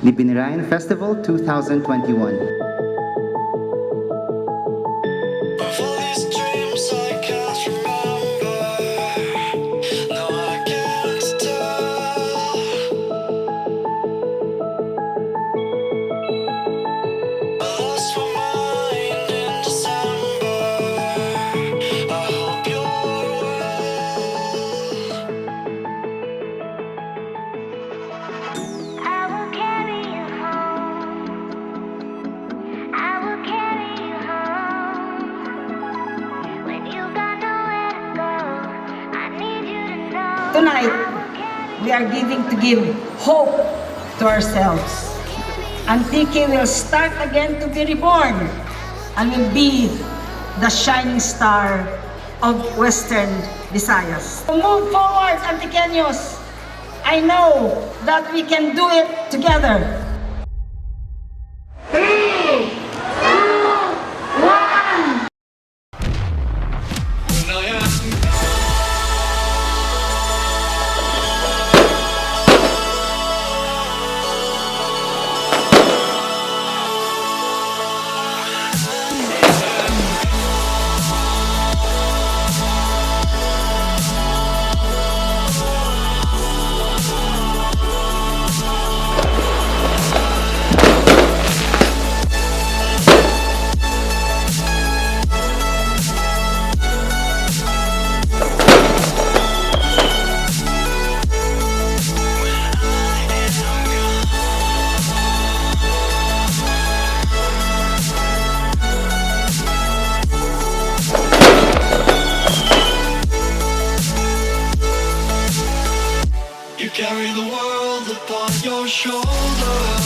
the Binirayan Festival 2021. Of all these dreams I can't remember. No, I can't tell. I lost my mind in December. I hope you're well. I will carry you home. I will carry you home. When you got nowhere to go, I need you to know. Tonight, we are give hope to ourselves. Antique will start again to be reborn and will be the shining star of Western Visayas. Move forward, Antiqueños. I know that we can do it together. You carry the world upon your shoulders.